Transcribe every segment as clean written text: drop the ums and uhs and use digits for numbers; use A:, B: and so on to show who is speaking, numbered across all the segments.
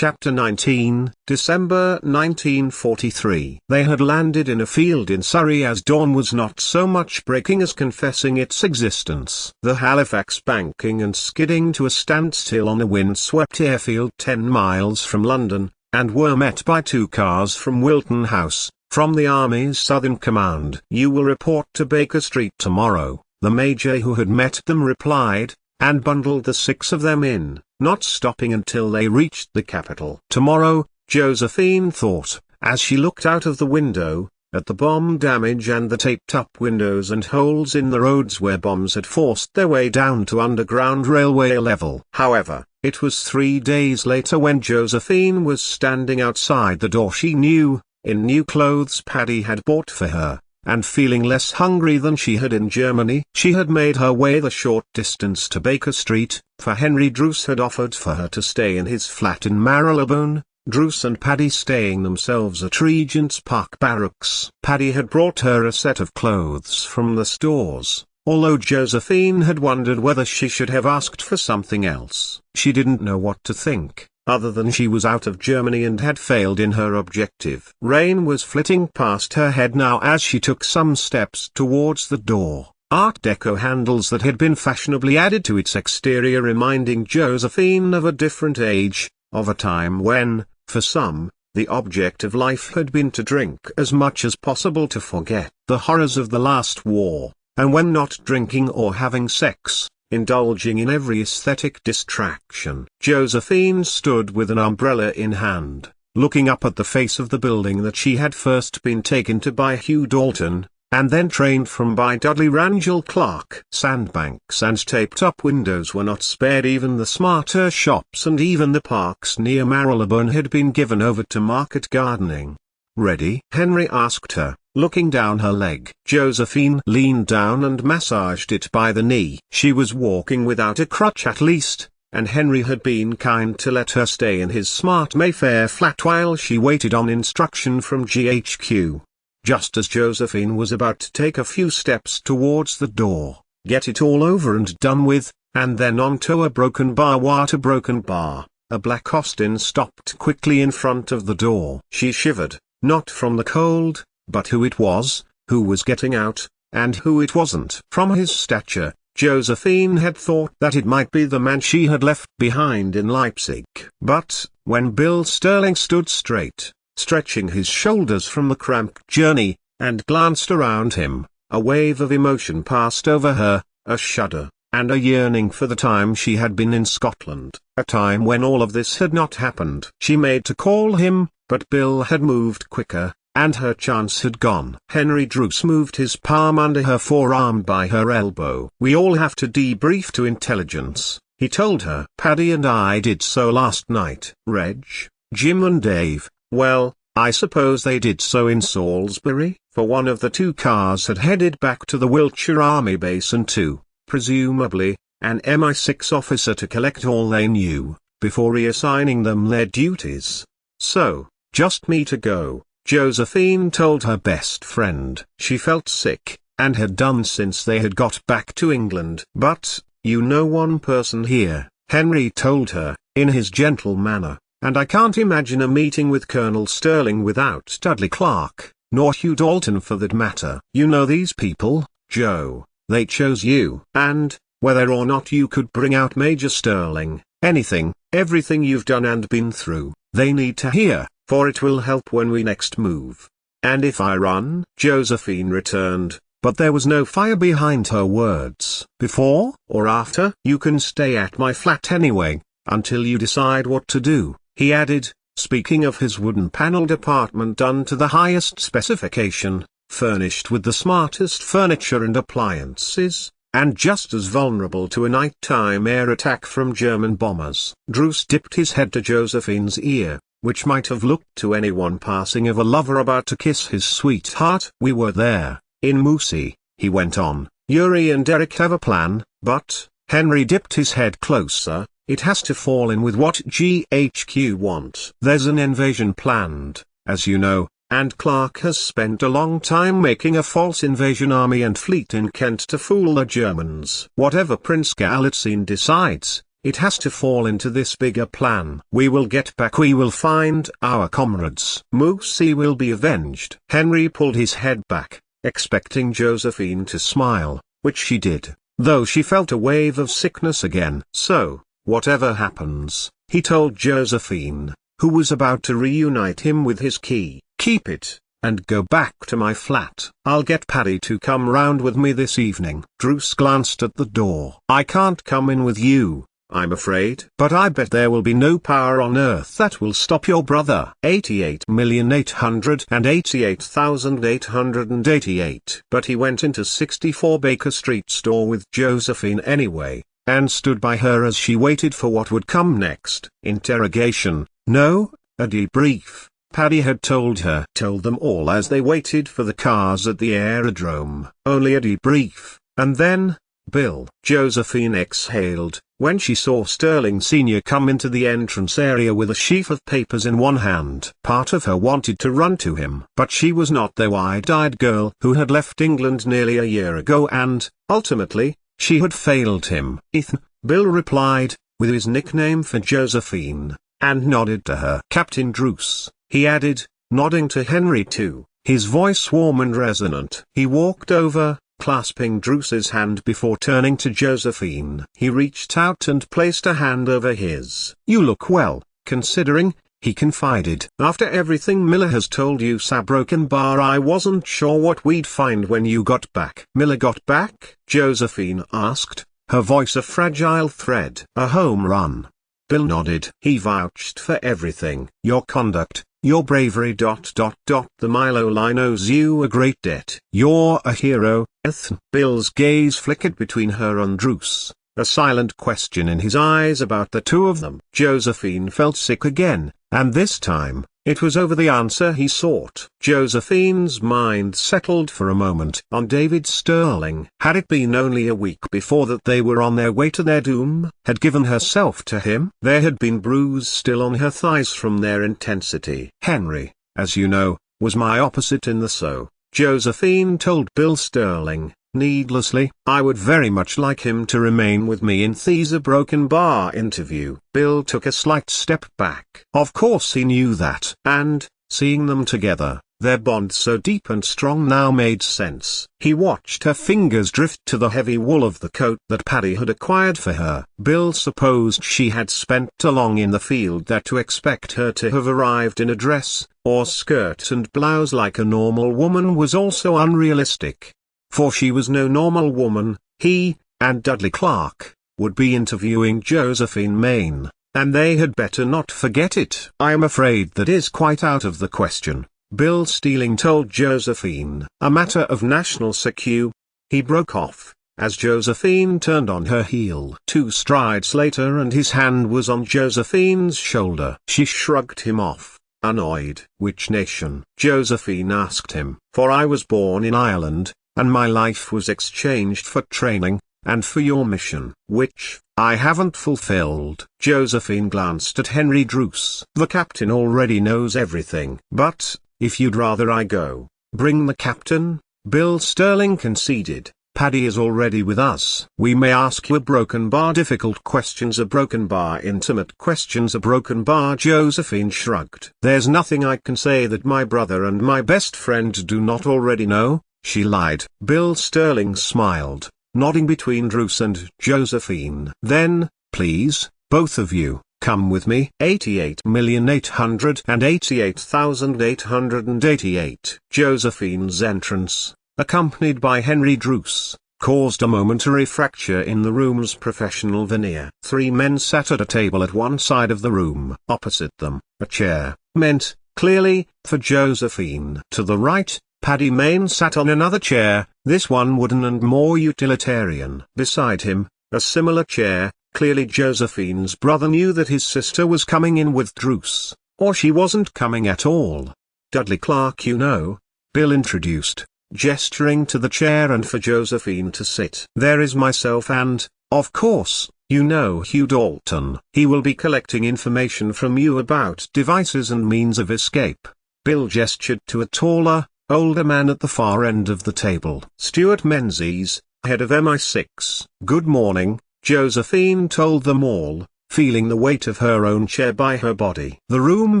A: Chapter 19, December 1943. They had landed in a field in Surrey as dawn was not so much breaking as confessing its existence. The Halifax banking and skidding to a standstill on a wind-swept airfield 10 miles from London, and were met by 2 cars from Wilton House, from the Army's Southern Command. "You will report to Baker Street tomorrow," the major who had met them replied, and bundled the 6 of them in, not stopping until they reached the capital. Tomorrow, Josephine thought, as she looked out of the window, at the bomb damage and the taped-up windows and holes in the roads where bombs had forced their way down to underground railway level. However, it was 3 days later when Josephine was standing outside the door she knew, in new clothes Paddy had bought for her, and feeling less hungry than she had in Germany. She had made her way the short distance to Baker Street, for Henry Druce had offered for her to stay in his flat in Marylebone, Druce and Paddy staying themselves at Regent's Park Barracks. Paddy had brought her a set of clothes from the stores, although Josephine had wondered whether she should have asked for something else. She didn't know what to think, other than she was out of Germany and had failed in her objective. Rain was flitting past her head now as she took some steps towards the door, Art Deco handles that had been fashionably added to its exterior reminding Josephine of a different age, of a time when, for some, the object of life had been to drink as much as possible to forget the horrors of the last war, and when not drinking or having sex, indulging in every aesthetic distraction. Josephine stood with an umbrella in hand, looking up at the face of the building that she had first been taken to by Hugh Dalton, and then trained from by Dudley Rangel Clark. Sandbanks and taped-up windows were not spared. Even the smarter shops and even the parks near Marylebone had been given over to market gardening. "Ready?" Henry asked her, looking down her leg. Josephine leaned down and massaged it by the knee. She was walking without a crutch at least, and Henry had been kind to let her stay in his smart Mayfair flat while she waited on instruction from GHQ. Just as Josephine was about to take a few steps towards the door, get it all over and done with, and then onto a broken bar. What a broken bar! A black Austin stopped quickly in front of the door. She shivered, not from the cold, but who it was, who was getting out, and who it wasn't. From his stature, Josephine had thought that it might be the man she had left behind in Leipzig. But, when Bill Sterling stood straight, stretching his shoulders from the cramped journey, and glanced around him, a wave of emotion passed over her, a shudder, and a yearning for the time she had been in Scotland, a time when all of this had not happened. She made to call him, but Bill had moved quicker, and her chance had gone. Henry Druce moved his palm under her forearm by her elbow. "We all have to debrief to intelligence," he told her. "Paddy and I did so last night. Reg, Jim and Dave, well, I suppose they did so in Salisbury," for one of the 2 cars had headed back to the Wiltshire Army base and to, presumably, an MI6 officer to collect all they knew, before reassigning them their duties. "So, just me to go," Josephine told her best friend. She felt sick, and had done since they had got back to England. "But, you know one person here," Henry told her, in his gentle manner, "and I can't imagine a meeting with Colonel Sterling without Dudley Clark, nor Hugh Dalton for that matter. You know these people, Joe, they chose you. And, whether or not you could bring out Major Sterling, anything, everything you've done and been through, they need to hear, for it will help when we next move." "And if I run?" Josephine returned, but there was no fire behind her words. "Before or after?" "You can stay at my flat anyway, until you decide what to do," he added, speaking of his wooden-paneled apartment done to the highest specification, furnished with the smartest furniture and appliances, and just as vulnerable to a nighttime air attack from German bombers. Druce dipped his head to Josephine's ear, which might have looked to anyone passing of a lover about to kiss his sweetheart. "We were there, in Moosey," he went on. "Yuri and Derek have a plan, but," Henry dipped his head closer, "it has to fall in with what GHQ want. There's an invasion planned, as you know, and Clark has spent a long time making a false invasion army and fleet in Kent to fool the Germans. Whatever Prince Galitzine decides, It has to fall into this bigger plan. We will get back. We will find our comrades. Moosey will be avenged. Henry pulled his head back, expecting Josephine to smile, which she did, though she felt a wave of sickness again. So, whatever happens, he told Josephine, who was about to reunite him with his key, keep it, and go back to my flat. I'll get Paddy to come round with me this evening. Druce glanced at the door. I can't come in with you, I'm afraid. But I bet there will be no power on earth that will stop your brother. 88,888,888. But he went into 64 Baker Street store with Josephine anyway, and stood by her as she waited for what would come next. Interrogation, no, a debrief. Paddy had told them all as they waited for the cars at the aerodrome. Only a debrief, and then, Bill. Josephine exhaled, when she saw Sterling Sr. come into the entrance area with a sheaf of papers in one hand. Part of her wanted to run to him, but she was not the wide-eyed girl who had left England nearly a year ago and, ultimately, she had failed him. Ethan, Bill replied, with his nickname for Josephine, and nodded to her. Captain Druce, he added, nodding to Henry too, his voice warm and resonant. He walked over, clasping Druce's hand before turning to Josephine. He reached out and placed a hand over his. You look well, considering, he confided. After everything Miller has told you, Sir Broken Bar, I wasn't sure what we'd find when you got back. Miller got back? Josephine asked, her voice a fragile thread. A home run. Bill nodded. He vouched for everything. Your conduct, your bravery. The Milo line owes you a great debt. You're a hero, Ethan. Bill's gaze flickered between her and Druce, a silent question in his eyes about the two of them. Josephine felt sick again, and this time, it was over the answer he sought. Josephine's mind settled for a moment on David Sterling. Had it been only a week before that they were on their way to their doom, had given herself to him? There had been bruise still on her thighs from their intensity. Henry, as you know, was my opposite in the so, Josephine told Bill Sterling, needlessly. I would very much like him to remain with me in the Broken Bar interview. Bill took a slight step back. Of course he knew that. And, seeing them together, their bond so deep and strong now made sense. He watched her fingers drift to the heavy wool of the coat that Paddy had acquired for her. Bill supposed she had spent too long in the field that to expect her to have arrived in a dress, or skirt and blouse like a normal woman was also unrealistic. For she was no normal woman. He, and Dudley Clark, would be interviewing Josephine Main, and they had better not forget it. I am afraid that is quite out of the question, Bill Steeling told Josephine. A matter of national security. He broke off, as Josephine turned on her heel. 2 strides later and his hand was on Josephine's shoulder. She shrugged him off, annoyed. Which nation? Josephine asked him. For I was born in Ireland, and my life was exchanged for training, and for your mission, which, I haven't fulfilled. Josephine glanced at Henry Druce. The captain already knows everything. But, if you'd rather I go, bring the captain, Bill Sterling conceded. Paddy is already with us. We may ask you a Broken Bar difficult questions, a Broken Bar intimate questions, a Broken Bar. Josephine shrugged. There's nothing I can say that my brother and my best friend do not already know, she lied. Bill Sterling smiled, nodding between Druce and Josephine. Then, please, both of you, come with me. 88,888,888. Josephine's entrance, accompanied by Henry Druce, caused a momentary fracture in the room's professional veneer. 3 men sat at a table at one side of the room. Opposite them, a chair, meant, clearly, for Josephine. To the right, Paddy Main sat on another chair, this one wooden and more utilitarian. Beside him, a similar chair. Clearly Josephine's brother knew that his sister was coming in with Druce, or she wasn't coming at all. Dudley Clark, you know, Bill introduced, gesturing to the chair and for Josephine to sit. There is myself and, of course, you know Hugh Dalton. He will be collecting information from you about devices and means of escape. Bill gestured to a taller, older man at the far end of the table. Stuart Menzies, head of MI6. Good morning, Josephine told them all, feeling the weight of her own chair by her body. The room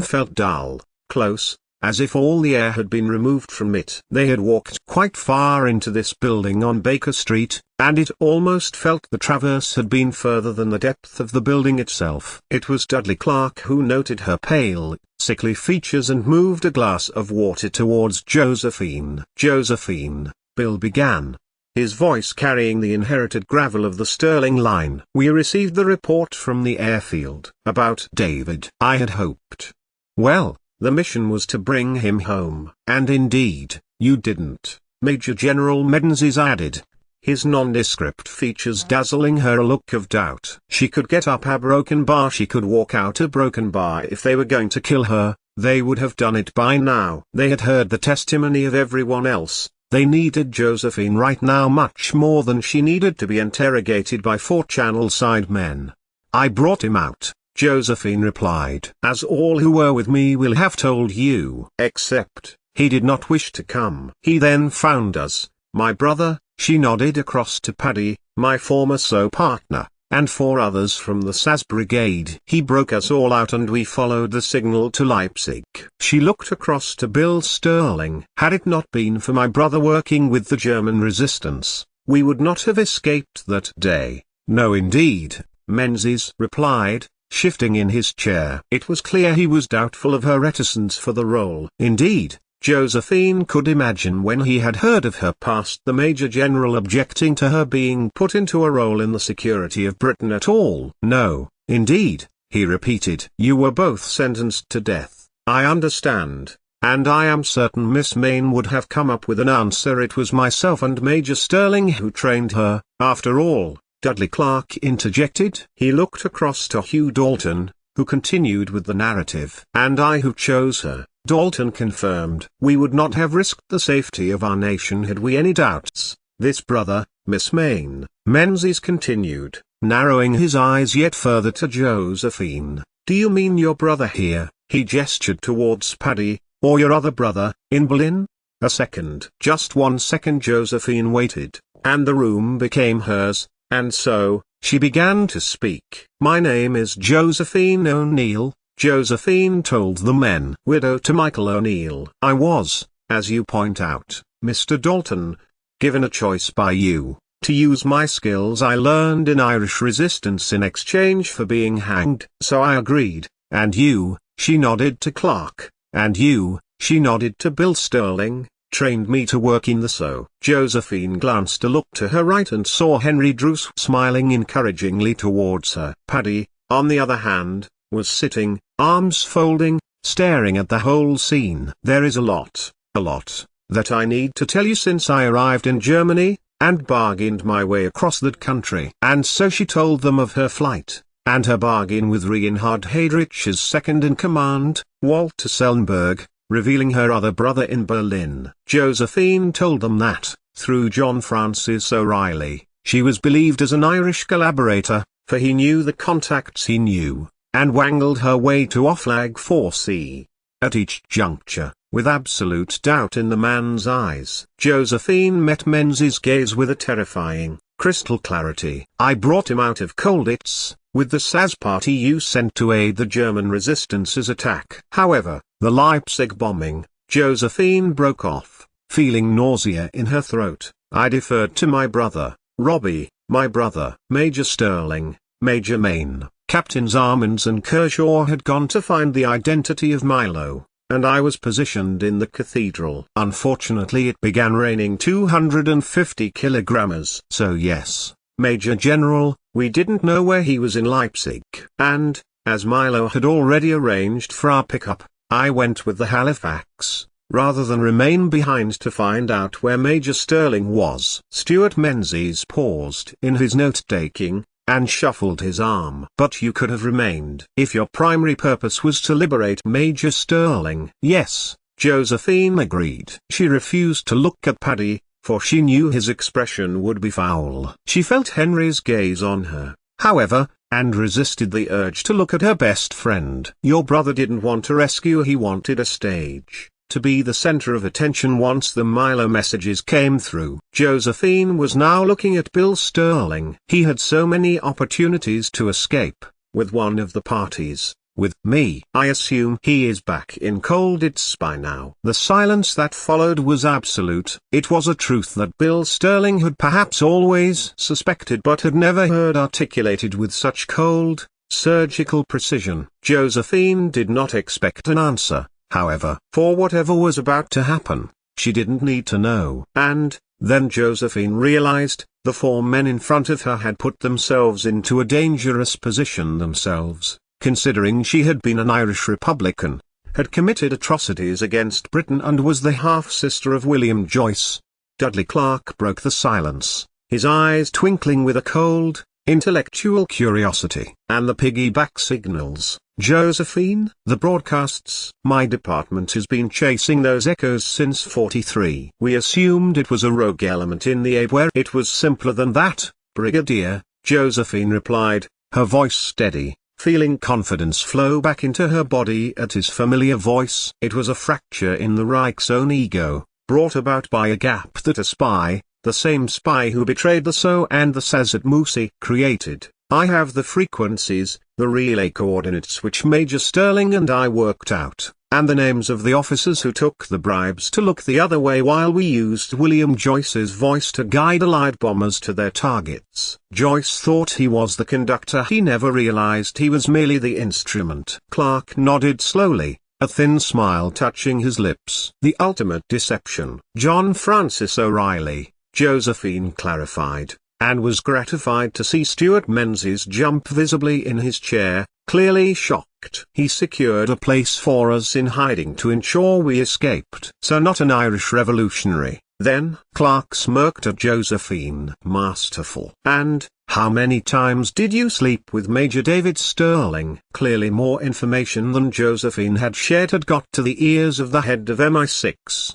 A: felt dull, close, as if all the air had been removed from it. They had walked quite far into this building on Baker Street, and it almost felt the traverse had been further than the depth of the building itself. It was Dudley Clark who noted her pale, sickly features and moved a glass of water towards Josephine. "Josephine," Bill began, his voice carrying the inherited gravel of the Sterling line. "We received the report from the airfield about David. I had hoped. Well, the mission was to bring him home. And indeed, you didn't," Major General Menzies added, his nondescript features dazzling her a look of doubt. She could get up a broken bar, she could walk out a broken bar. If they were going to kill her, they would have done it by now. They had heard the testimony of everyone else. They needed Josephine right now much more than she needed to be interrogated by 4 Channel side men. "I brought him out," Josephine replied, "as all who were with me will have told you. Except, he did not wish to come. He then found us, my brother," she nodded across to Paddy, "my former SO partner, and 4 others from the SAS brigade. He broke us all out and we followed the signal to Leipzig." She looked across to Bill Sterling. "Had it not been for my brother working with the German resistance, we would not have escaped that day." "No indeed," Menzies replied, shifting in his chair. It was clear he was doubtful of her reticence for the role. Indeed, Josephine could imagine when he had heard of her past the Major General objecting to her being put into a role in the security of Britain at all. "No, indeed," he repeated. "You were both sentenced to death, I understand, and I am certain Miss Mayne would have come up with an answer. It was myself and Major Sterling who trained her, after all," Dudley Clark interjected. He looked across to Hugh Dalton, who continued with the narrative. "And I who chose her," Dalton confirmed. "We would not have risked the safety of our nation had we any doubts. This brother, Miss Mayne," Menzies continued, narrowing his eyes yet further to Josephine. "Do you mean your brother here?" He gestured towards Paddy, "or your other brother, in Berlin?" A second. Just 1 second. Josephine waited, and the room became hers, and so, she began to speak. "My name is Josephine O'Neill," Josephine told the men. "Widow to Michael O'Neill. I was, as you point out, Mr. Dalton, given a choice by you, to use my skills I learned in Irish resistance in exchange for being hanged. So I agreed, and you," she nodded to Clark, "and you," she nodded to Bill Sterling, "trained me to work in the SO." Josephine glanced a look to her right and saw Henry Druce smiling encouragingly towards her. Paddy, on the other hand, was sitting, arms folding, staring at the whole scene. "There is a lot, that I need to tell you since I arrived in Germany, and bargained my way across that country." And so she told them of her flight, and her bargain with Reinhard Heydrich's second-in-command, Walter Sellenberg, revealing her other brother in Berlin. Josephine told them that, through John Francis O'Reilly, she was believed as an Irish collaborator, for he knew the contacts he knew, and wangled her way to Oflag 4C. At each juncture, with absolute doubt in the man's eyes, Josephine met Menzies' gaze with a terrifying, crystal clarity. "I brought him out of Colditz, with the SAS party you sent to aid the German resistance's attack." However, the Leipzig bombing, Josephine broke off, feeling nausea in her throat. "I deferred to my brother, Robbie, my brother." Major Sterling, Major Mayne, Captains Armands and Kershaw had gone to find the identity of Milo, and I was positioned in the cathedral. Unfortunately it began raining 250 kilograms. So yes, Major General, we didn't know where he was in Leipzig. And, as Milo had already arranged for our pickup, I went with the Halifax, rather than remain behind to find out where Major Sterling was. Stuart Menzies paused in his note-taking, and shuffled his arm. "But you could have remained if your primary purpose was to liberate Major Sterling." "Yes," Josephine agreed. She refused to look at Paddy, for she knew his expression would be foul. She felt Henry's gaze on her, however, and resisted the urge to look at her best friend. "Your brother didn't want a rescue, he wanted a stage. to be the center of attention once the Milo messages came through. Josephine was now looking at Bill Sterling. He had so many opportunities to escape, with one of the parties. With me, I assume he is back in Colditz by now. The silence that followed was absolute. It was a truth that Bill Sterling had perhaps always suspected but had never heard articulated with such cold, surgical precision. Josephine did not expect an answer, however, for whatever was about to happen. She didn't need to know. And then Josephine realized, the four men in front of her had put themselves into a dangerous position themselves. Considering she had been an Irish Republican, had committed atrocities against Britain and was the half-sister of William Joyce. Dudley Clark broke the silence, his eyes twinkling with a cold, intellectual curiosity. And the piggyback signals, Josephine? The broadcasts. My department has been chasing those echoes since '43. We assumed it was a rogue element in the ape where it was simpler than that, Brigadier, Josephine replied, her voice steady. Feeling confidence flow back into her body at his familiar voice. It was a fracture in the Reich's own ego, brought about by a gap that a spy, the same spy who betrayed the SO and the SAS at Musi, created. I have the frequencies, the relay coordinates which Major Sterling and I worked out, and the names of the officers who took the bribes to look the other way while we used William Joyce's voice to guide Allied bombers to their targets. Joyce thought he was the conductor. He never realized he was merely the instrument. Clark nodded slowly, a thin smile touching his lips. The ultimate deception. John Francis O'Reilly, Josephine clarified, and was gratified to see Stuart Menzies jump visibly in his chair, clearly shocked. He secured a place for us in hiding to ensure we escaped. So not an Irish revolutionary, then? Clark smirked at Josephine. Masterful. And, how many times did you sleep with Major David Sterling? Clearly more information than Josephine had shared had got to the ears of the head of MI6.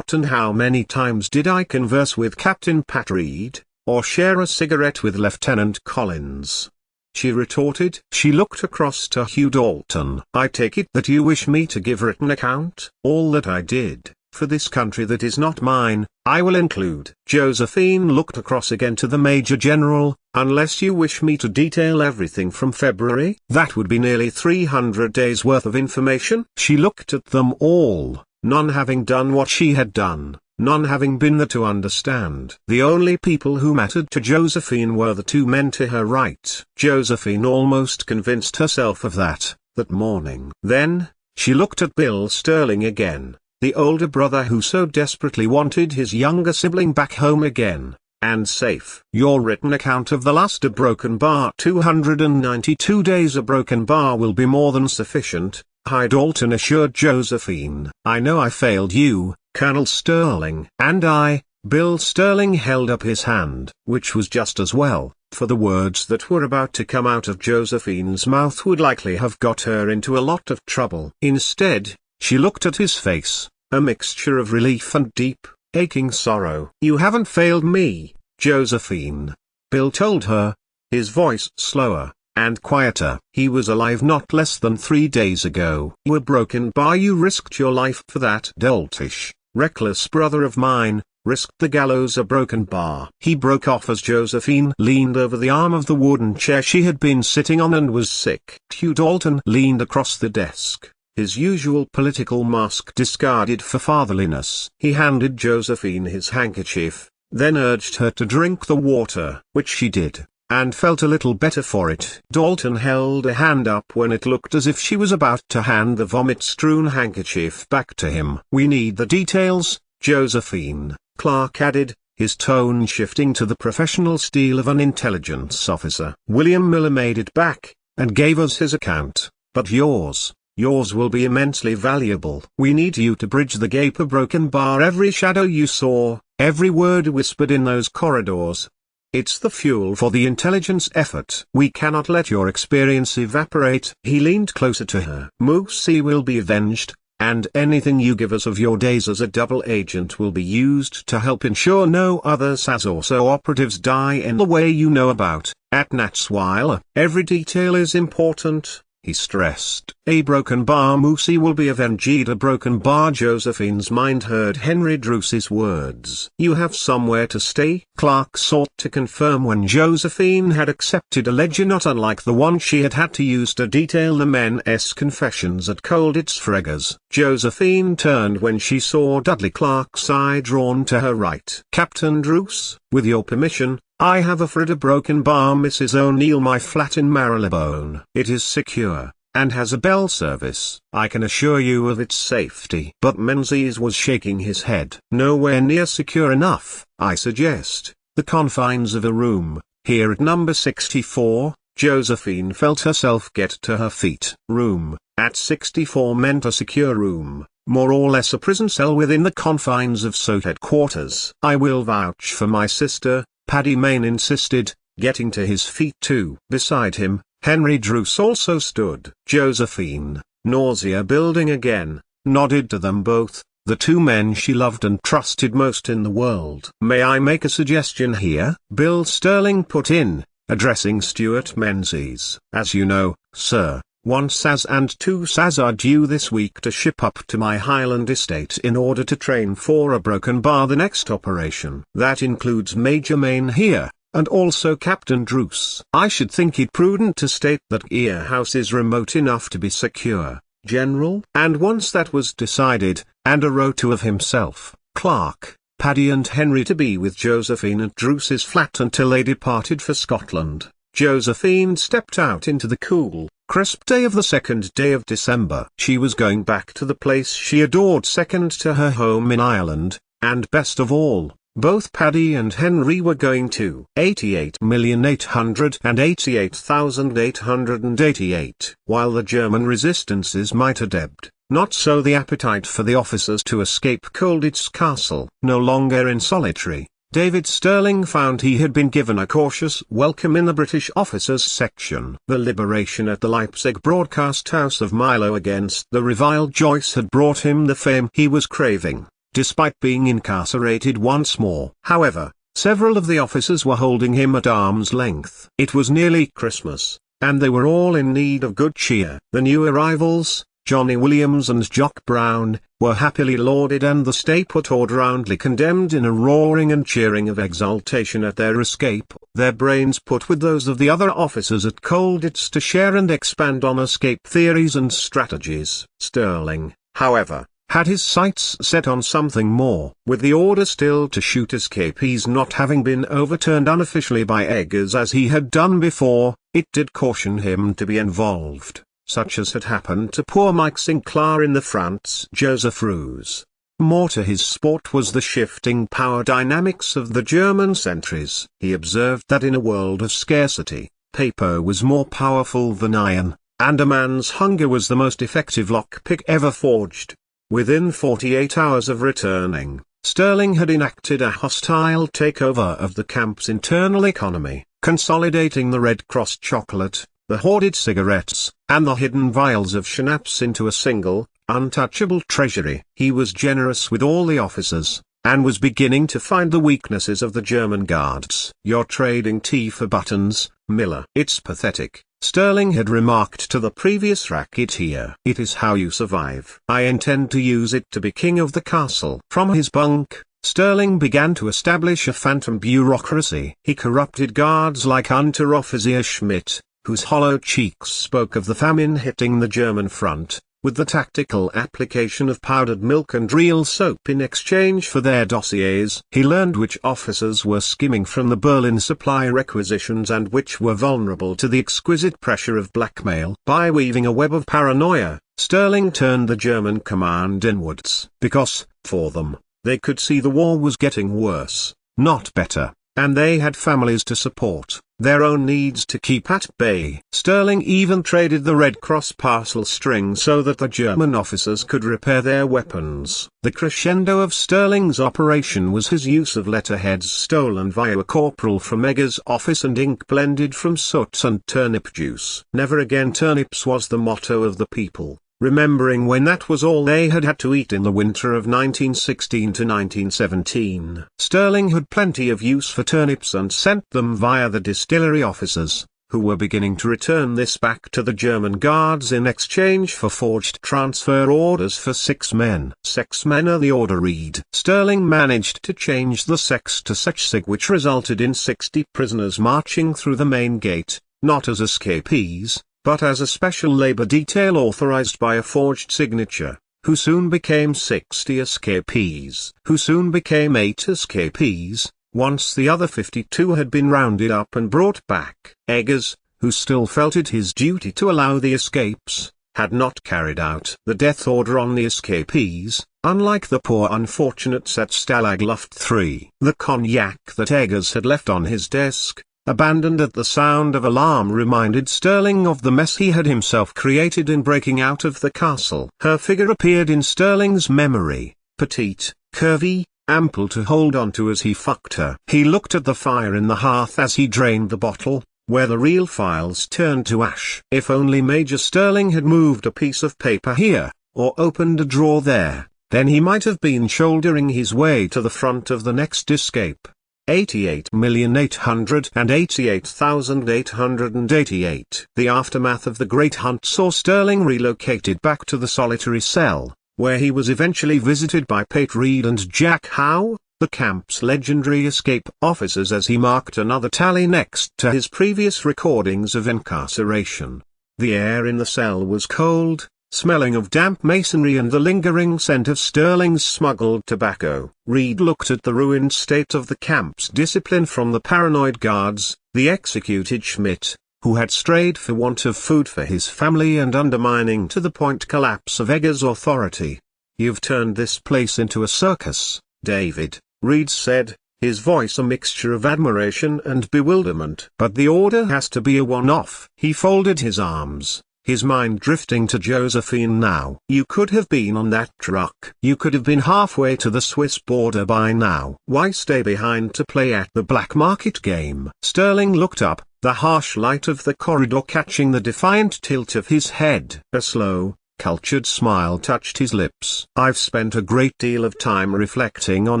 A: And how many times did I converse with Captain Pat Reed, or share a cigarette with Lieutenant Collins? She retorted. She looked across to Hugh Dalton. I take it that you wish me to give written account? All that I did, for this country that is not mine, I will include. Josephine looked across again to the Major General. Unless you wish me to detail everything from February? That would be nearly 300 days worth of information. She looked at them all, none having done what she had done. None having been there to understand. The only people who mattered to Josephine were the two men to her right. Josephine almost convinced herself of that morning. Then, she looked at Bill Sterling again, the older brother who so desperately wanted his younger sibling back home again, and safe. Your written account of the last A Broken Bar 292 days. A broken bar will be more than sufficient, High Dalton assured Josephine. I know I failed you, Colonel Sterling. And I. Bill Sterling held up his hand, which was just as well, for the words that were about to come out of Josephine's mouth would likely have got her into a lot of trouble. Instead, she looked at his face, a mixture of relief and deep, aching sorrow. You haven't failed me, Josephine, Bill told her, his voice slower and quieter. He was alive not less than 3 days ago. You were broken bar. You risked your life for that doltish, reckless brother of mine, risked the gallows. A broken bar. He broke off as Josephine leaned over the arm of the wooden chair she had been sitting on and was sick. Hugh Dalton leaned across the desk, his usual political mask discarded for fatherliness. He handed Josephine his handkerchief, then urged her to drink the water, which she did, and felt a little better for it. Dalton held a hand up when it looked as if she was about to hand the vomit-strewn handkerchief back to him. We need the details, Josephine, Clark added, his tone shifting to the professional steel of an intelligence officer. William Miller made it back, and gave us his account, but yours will be immensely valuable. We need you to bridge the gap. A broken bar. Every shadow you saw, every word whispered in those corridors. It's the fuel for the intelligence effort. We cannot let your experience evaporate. He leaned closer to her. Musi will be avenged, and anything you give us of your days as a double agent will be used to help ensure no other SAS or SO operatives die in the way you know about. At Natsweiler, every detail is important, he stressed. A broken bar Moosey will be avenged. A broken bar. Josephine's mind heard Henry Druce's words. You have somewhere to stay? Clark sought to confirm when Josephine had accepted a ledger not unlike the one she had had to use to detail the men's confessions at Colditz Freggers. Josephine turned when she saw Dudley Clark's eye drawn to her right. Captain Druce, with your permission, I have offered a broken bar Mrs. O'Neill my flat in Marylebone. It is secure, and has a bell service. I can assure you of its safety. But Menzies was shaking his head. Nowhere near secure enough, I suggest. The confines of a room, here at number 64, Josephine felt herself get to her feet. Room, at 64 meant a secure room, more or less a prison cell within the confines of SAS headquarters. I will vouch for my sister, Paddy Mayne insisted, getting to his feet too. Beside him, Henry Druce also stood. Josephine, nausea building again, nodded to them both, the two men she loved and trusted most in the world. May I make a suggestion here? Bill Sterling put in, addressing Stuart Menzies. As you know, sir, 1 SAS and 2 SAS are due this week to ship up to my Highland estate in order to train for a broken bar the next operation. That includes Major Mayne here, and also Captain Druce. I should think it prudent to state that Ear House is remote enough to be secure, General. And once that was decided, and a row to of himself, Clark, Paddy and Henry to be with Josephine at Druce's flat until they departed for Scotland, Josephine stepped out into the cool, crisp day of the second day of December. She was going back to the place she adored, second to her home in Ireland, and best of all, both Paddy and Henry were going to 88,888,888. While the German resistances might have ebbed, not so the appetite for the officers to escape Colditz Castle. No longer in solitary, David Stirling found he had been given a cautious welcome in the British officers section. The liberation at the Leipzig broadcast house of Milo against the reviled Joyce had brought him the fame he was craving, despite being incarcerated once more. However, several of the officers were holding him at arm's length. It was nearly Christmas, and they were all in need of good cheer. The new arrivals, Johnny Williams and Jock Brown, were happily lauded and the stay put order roundly condemned in a roaring and cheering of exultation at their escape, their brains put with those of the other officers at Colditz to share and expand on escape theories and strategies. Sterling, however, had his sights set on something more. With the order still to shoot escapees not having been overturned unofficially by Eggers as he had done before, it did caution him to be involved, such as had happened to poor Mike Sinclair in the Franz Joseph ruse. More to his sport was the shifting power dynamics of the German sentries. He observed that in a world of scarcity, paper was more powerful than iron, and a man's hunger was the most effective lockpick ever forged. Within 48 hours of returning, Sterling had enacted a hostile takeover of the camp's internal economy, consolidating the Red Cross chocolate, the hoarded cigarettes, and the hidden vials of schnapps into a single, untouchable treasury. He was generous with all the officers, and was beginning to find the weaknesses of the German guards. You're trading tea for buttons, Miller. It's pathetic, Sterling had remarked to the previous racketeer. It is how you survive. I intend to use it to be king of the castle. From his bunk, Sterling began to establish a phantom bureaucracy. He corrupted guards like Unteroffizier Schmidt, whose hollow cheeks spoke of the famine hitting the German front, with the tactical application of powdered milk and real soap in exchange for their dossiers. He learned which officers were skimming from the Berlin supply requisitions and which were vulnerable to the exquisite pressure of blackmail. By weaving a web of paranoia, Sterling turned the German command inwards, because, for them, they could see the war was getting worse, not better, and they had families to support, their own needs to keep at bay. Sterling even traded the Red Cross parcel string so that the German officers could repair their weapons. The crescendo of Sterling's operation was his use of letterheads stolen via a corporal from Eggers' office and ink blended from soot and turnip juice. Never again turnips was the motto of the people, remembering when that was all they had had to eat in the winter of 1916 to 1917. Sterling had plenty of use for turnips and sent them via the distillery officers, who were beginning to return this back to the German guards in exchange for forged transfer orders for 6 men. 6 men are the order read. Sterling managed to change the sex to sexsig, which resulted in 60 prisoners marching through the main gate, not as escapees, but as a special labor detail authorized by a forged signature, who soon became 60 escapees, who soon became 8 escapees, once the other 52 had been rounded up and brought back. Eggers, who still felt it his duty to allow the escapes, had not carried out the death order on the escapees, unlike the poor unfortunates at Stalag Luft 3. The cognac that Eggers had left on his desk, abandoned at the sound of alarm, reminded Sterling of the mess he had himself created in breaking out of the castle. Her figure appeared in Sterling's memory, petite, curvy, ample to hold on to as he fucked her. He looked at the fire in the hearth as he drained the bottle, where the real files turned to ash. If only Major Sterling had moved a piece of paper here, or opened a drawer there, then he might have been shouldering his way to the front of the next escape. 88,888,888. The aftermath of the Great Hunt saw Sterling relocated back to the solitary cell, where he was eventually visited by Pate Reed and Jack Howe, the camp's legendary escape officers, as he marked another tally next to his previous recordings of incarceration. The air in the cell was cold, smelling of damp masonry and the lingering scent of Sterling's smuggled tobacco. Reed looked at the ruined state of the camp's discipline from the paranoid guards, the executed Schmidt, who had strayed for want of food for his family and undermining to the point collapse of Eggers' authority. "You've turned this place into a circus, David," Reed said, his voice a mixture of admiration and bewilderment. "But the order has to be a one-off." He folded his arms, his mind drifting to Josephine now. "You could have been on that truck. You could have been halfway to the Swiss border by now. Why stay behind to play at the black market game?" Sterling looked up, the harsh light of the corridor catching the defiant tilt of his head. A slow, cultured smile touched his lips. "I've spent a great deal of time reflecting on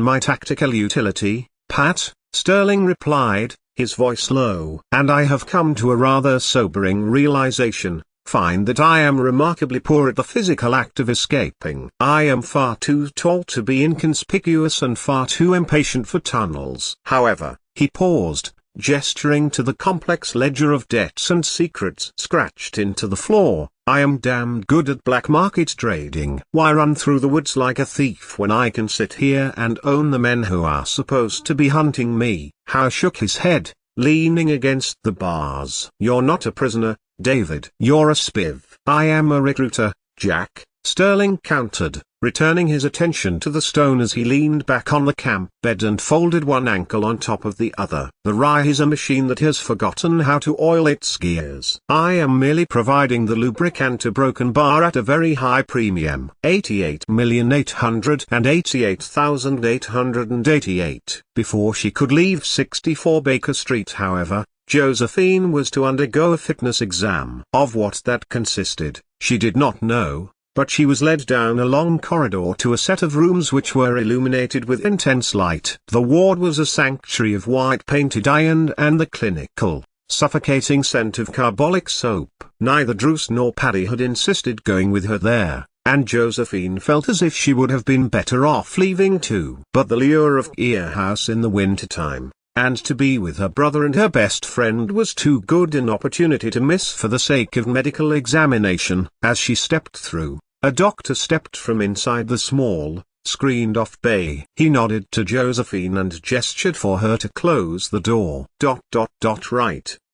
A: my tactical utility, Pat," Sterling replied, his voice low. "And I have come to a rather sobering realization. Find that I am remarkably poor at the physical act of escaping. I am far too tall to be inconspicuous and far too impatient for tunnels." However, he paused, gesturing to the complex ledger of debts and secrets scratched into the floor. "I am damned good at black market trading. Why run through the woods like a thief when I can sit here and own the men who are supposed to be hunting me?" Howe shook his head, leaning against the bars. "You're not a prisoner, David. You're a spiv." "I am a recruiter, Jack," Sterling countered, returning his attention to the stone as he leaned back on the camp bed and folded one ankle on top of the other. "The Rye is a machine that has forgotten how to oil its gears. I am merely providing the lubricant, a broken bar at a very high premium." 88,888,888. Before she could leave 64 Baker Street, however, Josephine was to undergo a fitness exam. Of what that consisted, she did not know, but she was led down a long corridor to a set of rooms which were illuminated with intense light. The ward was a sanctuary of white-painted iron and the clinical, suffocating scent of carbolic soap. Neither Druce nor Paddy had insisted going with her there, and Josephine felt as if she would have been better off leaving too. But the lure of Ear House in the winter-time, and to be with her brother and her best friend, was too good an opportunity to miss for the sake of medical examination. As she stepped through, a doctor stepped from inside the small, screened-off bay. He nodded to Josephine and gestured for her to close the door.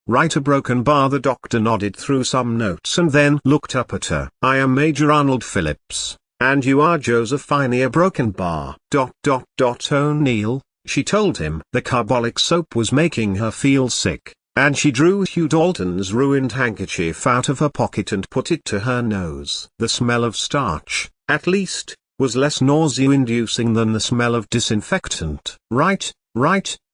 A: Right, a broken bar." The doctor nodded through some notes and then looked up at her. "I am Major Arnold Phillips, and you are Josephine, a broken bar." O'Neill, she told him. The carbolic soap was making her feel sick, and she drew Hugh Dalton's ruined handkerchief out of her pocket and put it to her nose. The smell of starch, at least, was less nausea-inducing than the smell of disinfectant. Right,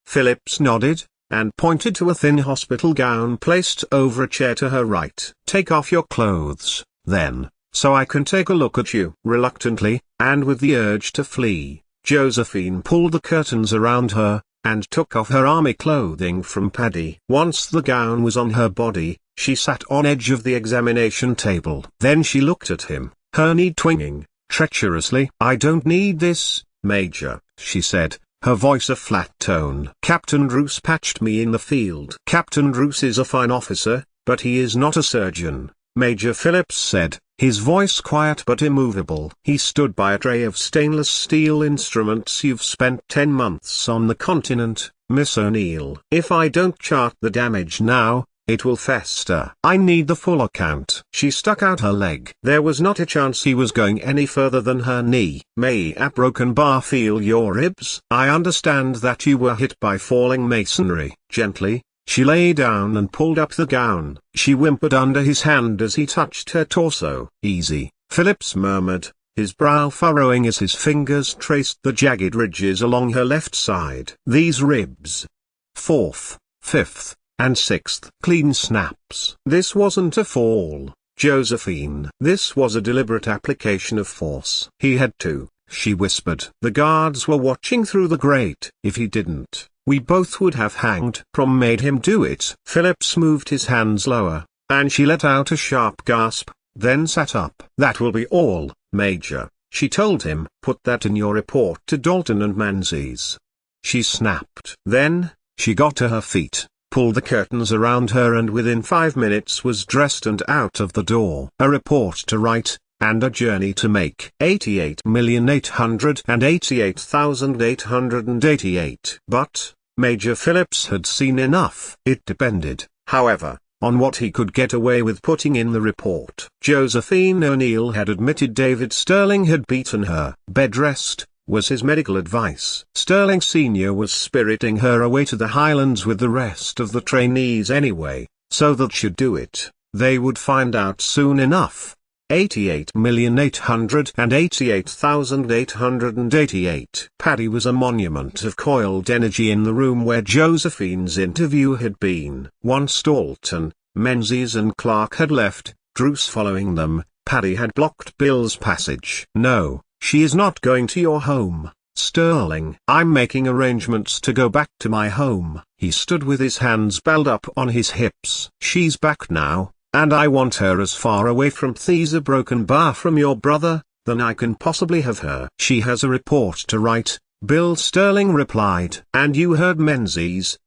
A: Phillips nodded, and pointed to a thin hospital gown placed over a chair to her right. "Take off your clothes, then, so I can take a look at you." Reluctantly, and with the urge to flee, Josephine pulled the curtains around her, and took off her army clothing from Paddy. Once the gown was on her body, she sat on edge of the examination table. Then she looked at him, her knee twinging, treacherously. "I don't need this, Major," she said, her voice a flat tone. "Captain Druce patched me in the field." "Captain Druce is a fine officer, but he is not a surgeon," Major Phillips said, his voice quiet but immovable. He stood by a tray of stainless steel instruments. "You've spent 10 months on the continent, Miss O'Neill. If I don't chart the damage now, it will fester. I need the full account." She stuck out her leg. There was not a chance he was going any further than her knee. "May a broken bar feel your ribs? I understand that you were hit by falling masonry." Gently, she lay down and pulled up the gown. She whimpered under his hand as he touched her torso. "Easy," Phillips murmured, his brow furrowing as his fingers traced the jagged ridges along her left side. "These ribs. 4th, 5th, and 6th. Clean snaps." "This wasn't a fall, Josephine. This was a deliberate application of force." "He had to," she whispered. "The guards were watching through the grate. If he didn't, we both would have hanged." "Prom made him do it." Phillips moved his hands lower, and she let out a sharp gasp, then sat up. "That will be all, Major," she told him. "Put that in your report to Dalton and Menzies." She snapped. Then, she got to her feet, pulled the curtains around her, and within 5 minutes was dressed and out of the door. A report to write, and a journey to make. 88,888,888. But, Major Phillips had seen enough. It depended, however, on what he could get away with putting in the report. Josephine O'Neill had admitted David Sterling had beaten her. "Bed rest," was his medical advice. Sterling Sr. was spiriting her away to the Highlands with the rest of the trainees anyway, so that she'd do it. They would find out soon enough. 88,888,888. Paddy was a monument of coiled energy in the room where Josephine's interview had been. Once Dalton, Menzies and Clark had left, Druce following them, Paddy had blocked Bill's passage. "No, she is not going to your home, Sterling. I'm making arrangements to go back to my home." He stood with his hands balled up on his hips. "She's back now, and I want her as far away from Thesa Broken Bar from your brother, than I can possibly have her." "She has a report to write," Bill Sterling replied. "And you heard Menzies,